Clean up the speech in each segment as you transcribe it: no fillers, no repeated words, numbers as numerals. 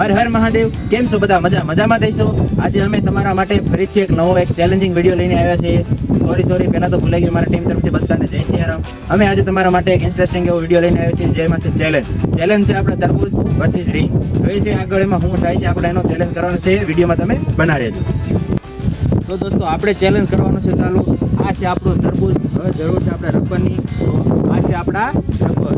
હર હર મહાદેવ. કેમ છો બધા? મજામાં થઈશો. આજે અમે તમારા માટે ફરીથી એક નવો ચેલેન્જિંગ વિડીયો લઈને આવ્યા છીએ. સોરી પહેલા તો ભૂલાઈ ગયું. મારા ટીમ તરફથી બધાને જય શ્રી રામ. અમે આજે તમારા માટે એક ઇન્ટરેસ્ટિંગ એવો વિડીયો લઈને આવ્યા છીએ, જેમાં છે ચેલેન્જ છે આપણે તરબૂચ વર્સિસ રીંગ. જોઈએ છે આગળ એમાં શું થાય છે. આપણે એનો ચેલેન્જ કરવાનો છે. વિડીયોમાં તમે બના રહેજો. તો દોસ્તો આપણે ચેલેન્જ કરવાનું છે. ચાલો, આ છે આપણું તરબૂચ. હવે જરૂર છે આપણે રબરની. આ છે આપણા રબર.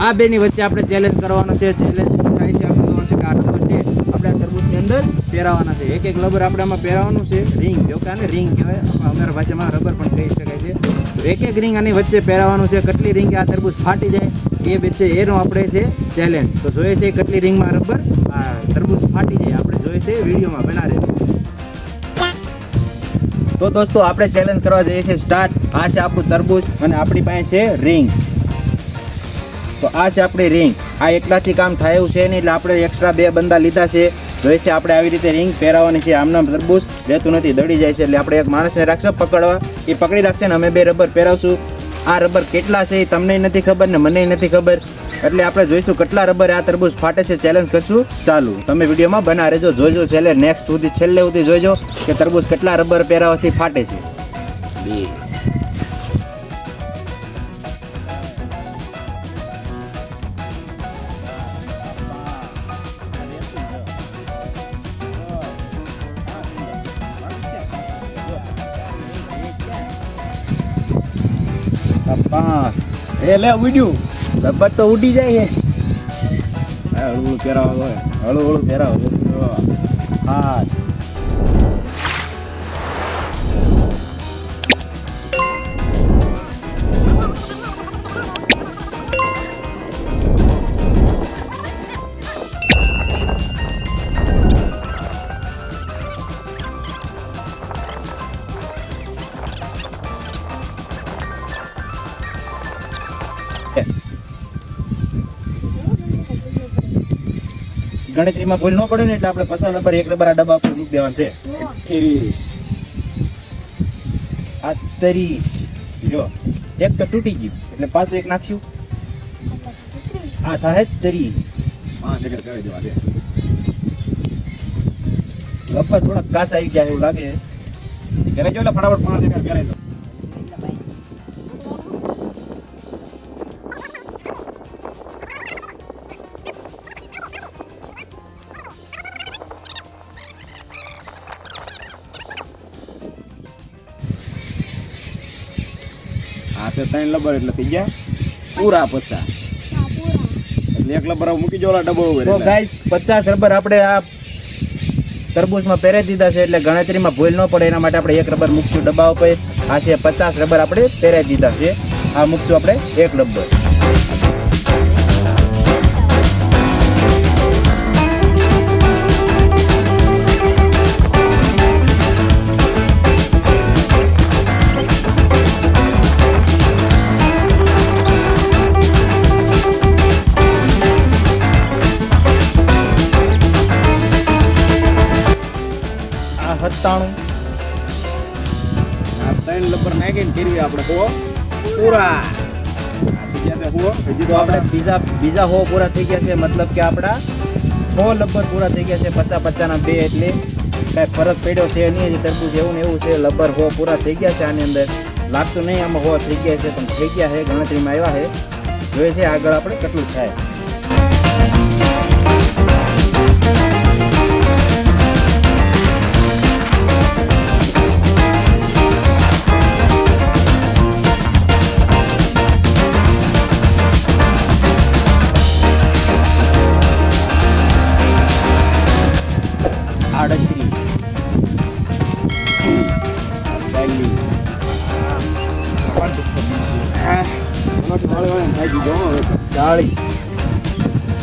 આ બેની વચ્ચે આપણે ચેલેન્જ કરવાનો છે. ચેલેન્જ થાય છે આપણે જોવાનું છે કે આ રબર છે આપણે આ તરબૂચની અંદર પહેરાવાના છે. એક રબર આપણે આમાં પહેરાવાનું છે. રિંગ, જો કે આને રિંગ કહેવાય, અમારા ભાષામાં રબર પણ કહી શકાય છે. તો એક રિંગ આની વચ્ચે પહેરાવાનું છે. કેટલી રિંગ આ તરબૂચ ફાટી જાય એ વચ્ચે એનો આપણે છે ચેલેન્જ. તો જોઈએ છે કેટલી રિંગમાં રબર આ તરબૂચ ફાટી જાય. આપણે જોઈએ છે વિડીયોમાં બના રહે. તો દોસ્તો આપણે ચેલેન્જ કરવા જઈએ છીએ. સ્ટાર્ટ. આ છે આપણું તરબૂચ અને આપણી પાસે છે રિંગ. તો આ છે આપણી રિંગ. આ એકલાથી કામ થાય એવું છે નહીં, એટલે આપણે એક્સ્ટ્રા 2 બંદા લીધા છે. જોઈએ છે આપણે આવી રીતે રિંગ પહેરાવાની છે. આમનામ તરબૂચ રહેતું નથી, દળી જાય છે. એટલે આપણે એક માણસને રાખશો પકડવા, એ પકડી રાખશે ને અમે 2 રબર પહેરાવશું. આ રબર કેટલા છે એ તમને નથી ખબર ને મને નથી ખબર, એટલે આપણે જોઈશું કેટલા રબર આ તરબૂચ ફાટે છે. ચેલેન્જ કરશું. ચાલુ, તમે વિડીયોમાં બના રહેજો. જોઈજો છેલ્લે નેક્સ્ટ સુધી, છેલ્લે સુધી જોઈજો કે તરબૂચ કેટલા રબર પહેરાવાથી ફાટે છે. 2 5 એ લે ઉડ્યું. રબર તો ઉડી જાય છે. હળવું પહેરાવો હોય, હળવું પહેરાવો. 8 ગણતરીમાં ભૂલ ન પડે ને, એટલે આપણે 50 રબર 1 રબર આ ડબ્બા ઉપર મૂકી દેવાનું છે. 28 જો એક તો તૂટી ગયું, એટલે પાછું એક નાખશું. આ થાય 30 5 સેકન્ડ કરી દેવા દે. રબર થોડા કાસ આવી ગયા એવું લાગે. ઘરે જો એટલે ફટાફટ 5 સેકન્ડ કરી દો. આ છે 3 લબર એટલે થઈ ગયા પૂરા 50. એટલે 1 લબર મૂકી જો ડબ્બો ઉપર. તો ગાઈસ 50 રબર આપણે આ તરબૂચમાં પહેરાવી દીધા છે, એટલે ગણતરીમાં ભૂલ ન પડે એના માટે આપણે 1 રબર મૂકશું ડબ્બા ઉપર. આ છે 50 રબર આપણે પહેરાવી દીધા છે. આ મૂકશું આપણે 1 રબર. આ 97. આ 3 લબર નાખીને ફેરવી આપણે પૂરા થઈ ગયા છે. હજી તો આપણે બીજા પૂરા થઈ ગયા છે. મતલબ કે આપણા 100 લબર પૂરા થઈ ગયા છે. 50 ના 2, એટલે કાંઈ ફરક પડ્યો છે નહીં. હજી તરબૂચ એવું ને એવું છે. લબર 100 પૂરા થઈ ગયા છે. આની અંદર લાગતું નહીં આમાં 100 થઈ ગયા છે, પણ થઈ ગયા છે. ગણતરીમાં આવ્યા છે. જોઈએ છે આગળ આપણે કેટલું થાય.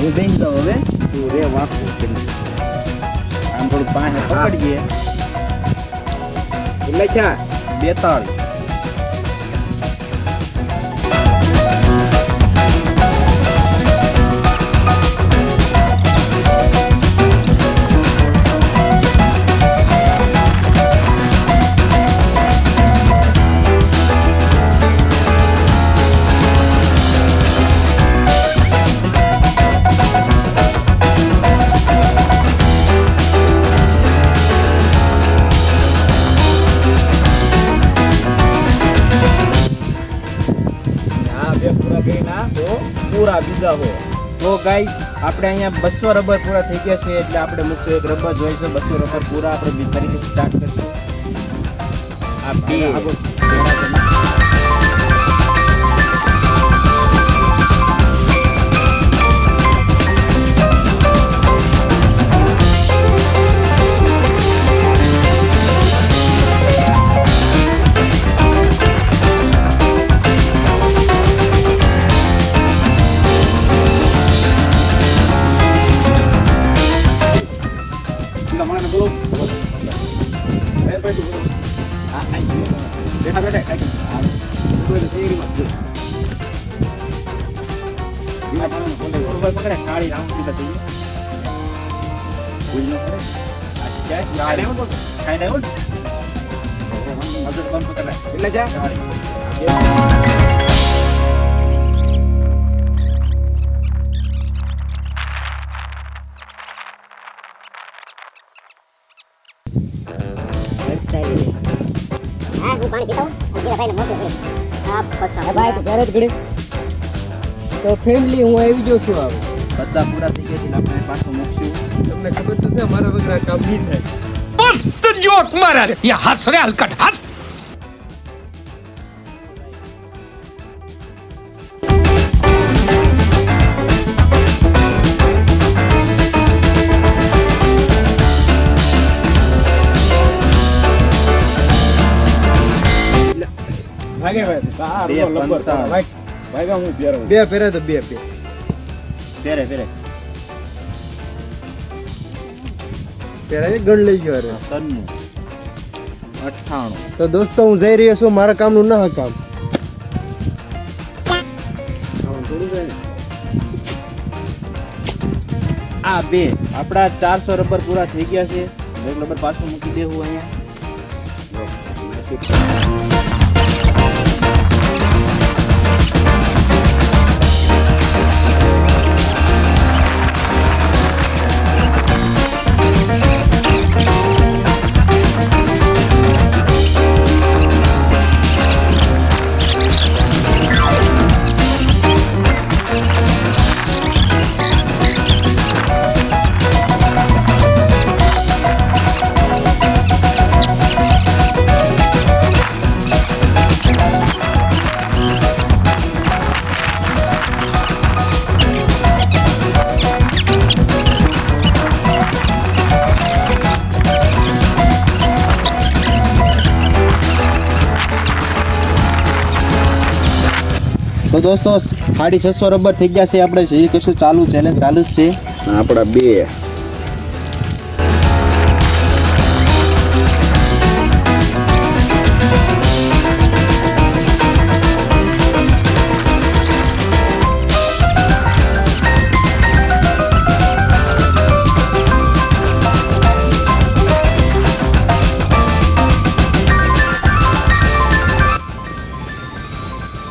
હું બેન તો હવે તું રે વાંકું કરી આમ થોડું પાસે પકડીએ એટલે ક્યાં 42. પૂરા બીજા હો. તો ગાઈસ આપણે અહીંયા 200 રબર પૂરા થઈ ગયા છે એટલે આપણે મૂકશું એક રબર જોઈશું 200 રબર પૂરા આપણે ફરીથી સ્ટાર્ટ કરશું. આ બે हाँ હું પાણી પીતા હું જીરા ભાઈને મોકલો ભાઈ આ પછા ભાઈ તો ઘરે જ ઘડે તો ફેમિલી હું આવી જો છું આવું 50 પૂરા થઈ ગયા છે આપણે પાછું મૂકશું. તમને ખબર તો છે મારા વગર આ કામ નહીં થાય. मस्त जोक मारा रे ये हंस रे हलकट हंस ભાગે ભાઈ આ બે લબર પંચાવન. ભાગા હું પહેરું. બે પહેરે તો બે પેરે પહેરે ગણ લઈ ગયો અરે 97 98 તો દોસ્તો હું જઈ રહ્યો છું મારા કામનું ના કામ આ બે આપણા 400 રબર પૂરા થઈ ગયા છે. એક રબર પાછું મૂકી દેવું અહીંયા. તો દોસ્તો 650 રબર થઈ ગયા છે. આપણે હજી કશું ચેલેન્જ ચાલુ જ છે. આપણા બે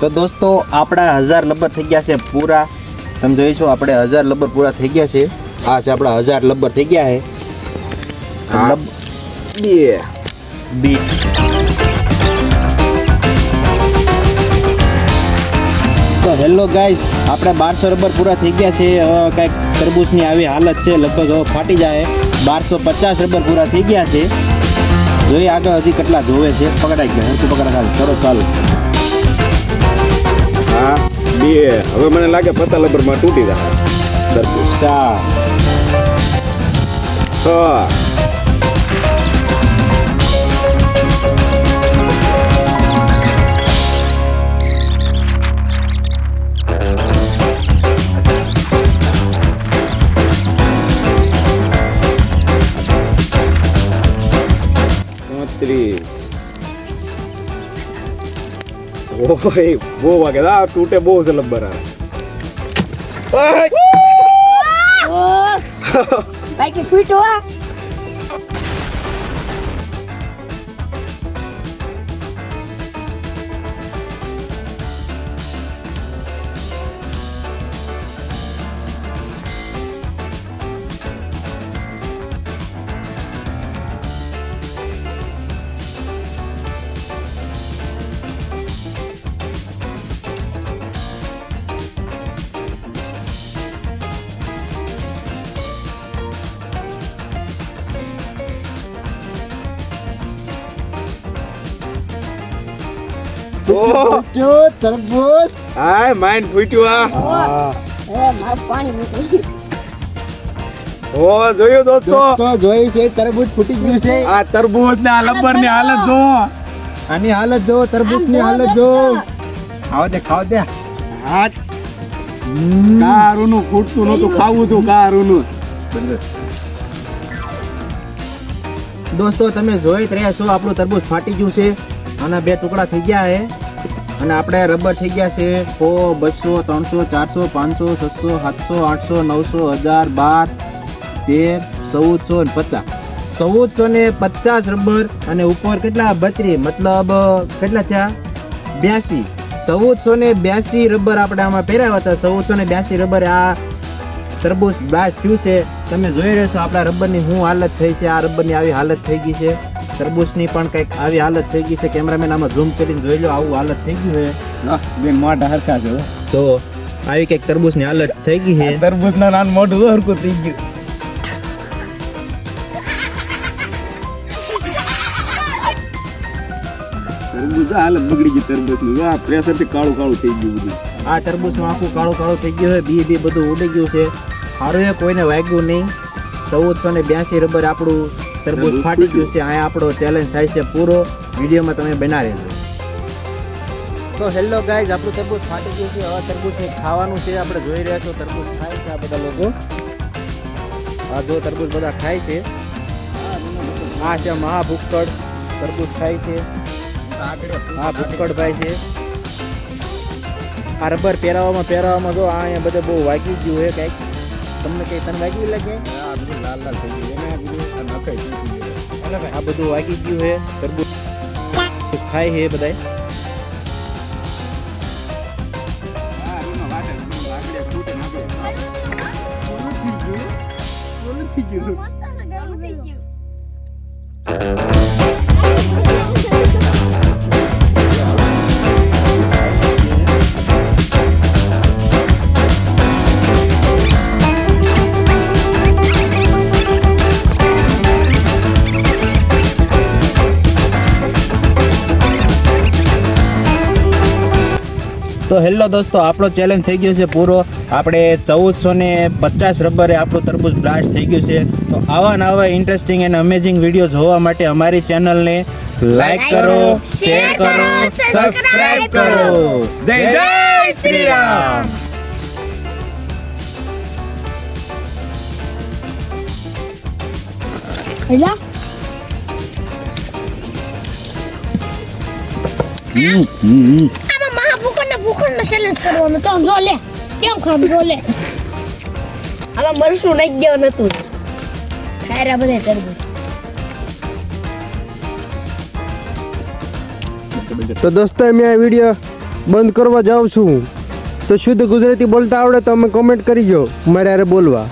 તો દોસ્તો આપણા 1000 લબર થઈ ગયા છે પૂરા. તમે જોઈ છો આપણે 1000 લબર પૂરા થઈ ગયા છે. આ છે આપણા 1000 લબર થઈ ગયા છે. બે બી તો હેલો ગાઈઝ આપણે 1200 રબર પૂરા થઈ ગયા છે. હવે કંઈક તરબૂચની આવી હાલત છે, લગભગ હવે ફાટી જાય. 1250 રબર પૂરા થઈ ગયા છે. જોઈએ આગળ હજી કેટલા જોવે છે. પકડાઈ ગયા હરકું પકડા કરો ચાલો. હા બે હવે મને લાગે 50 લબરમાં તૂટી જાય. તરબૂચ 4 6 ઓય બહુ વાગે આ તૂટે બહુ છે લબ્બર આ ભાઈ કે ફૂટો આ તરબૂચ હાય માઇન્ડ ફૂટ્યું મારું પાણી મૂકી ઓ જોયું દોસ્તો તો જોઈ છે તરબૂચ ફૂટી ગયું છે આ તરબૂચ ને આ લબ્બર ની હાલત જો આની હાલત જો તરબૂચ ની હાલત જો ખાવ દે કારુનું ફૂટતું નતું ખાવું તું કારુનું દોસ્તો તમે જોઈ જ રહ્યા છો આપણું તરબૂચ ફાટી ગયું છે આના 2 ટુકડા થઈ ગયા છે અને આપણે રબર થઈ ગયા છે 100 200 300 400 500 600 700 800 900 1000 12 13 1450 રબર અને ઉપર કેટલા 32 મતલબ કેટલા થયા 82 1482 રબર આપણે આમાં પહેરાવ્યા હતા 1482 રબર આ તરબૂચ બ્લાસ્ટ થયું છે તમે જોઈ રહ્યા છો આપણા રબરની શું હાલત થઈ છે આ રબરની આવી હાલત થઈ ગઈ છે તરબૂચની પણ કંઈક આવી હાલત થઈ ગઈ છે કેમેરામેન આમાં ઝૂમ કરીને જોઈ લો આવું હાલત થઈ ગયું છે બેન મોઢા હરખા છે તો આવી કંઈક તરબૂચની હાલત થઈ ગઈ છે તરબૂચ ના નાન મોઢું હરખું થઈ ગયું તરબૂચ હાલત બગડી ગઈ તરબૂચ નું આ પ્રેશર થી કાળું કાળું થઈ ગયું બધું આ તરબૂચમાં આખું કાળું કાળું થઈ ગયું છે બી બધું ઉડી ગયું છે સારું એ કોઈને વાગ્યું નહીં 1482 રબર આપણું તરબૂચ ફાટી ગયું છે અહીંયા આપણો ચેલેન્જ થાય છે પૂરો વિડીયોમાં તમે બના રહેજો તો હેલો ગાઈઝ આપણું તરબૂચ ફાટી ગયું છે હવે તરબૂચને ખાવાનું છે આપણે જોઈ રહ્યા છો તરબૂચ ખાય છે આ બધા લોકો આ જો તરબૂચ બધા ખાય છે આ છે મહાભુક્કડ તરબૂચ ખાય છે આ ભુક્કડભાઈ છે આ રબર પહેરાવામાં જો આ અહીંયા બધે બહુ વાગી ગયું છે કંઈક તમને કંઈ તને વાગ્યું લાગે આ બધું લાલ લાલ થઈ ગયું એને બધું નખાઈ ગયું આ બધું વાગી ગયું છે તરબૂચ ખાય છે બધાય તો હેલો દોસ્તો આપણો ચેલેન્જ થઈ ગયો છે પૂરો આપણે 1450 રબરે આપણું તરબૂચ બ્લાસ્ટ થઈ ગયું છે તો આવા ને આવા ઇન્ટરેસ્ટિંગ એન્ડ અમેઝિંગ વિડીયો જોવા માટે અમારી ચેનલને લાઈક કરો શેર કરો સબસ્ક્રાઇબ કરો જય જય શ્રી રામ હેલા આમાં મહાભૂખંડ ચેલેન્જ કરવાનો તો જો લે કેમ ખામ જો લે આમાં મરસું નાખી દેવાનું હતું ખાયરા બધે તરબૂચ તો દોસ્તો મેં આ વિડીયો બંધ કરવા જાઉં છું તો શુદ્ધ ગુજરાતી બોલતા આવડે તો અમે કોમેન્ટ કરીજો મારે યારે બોલવા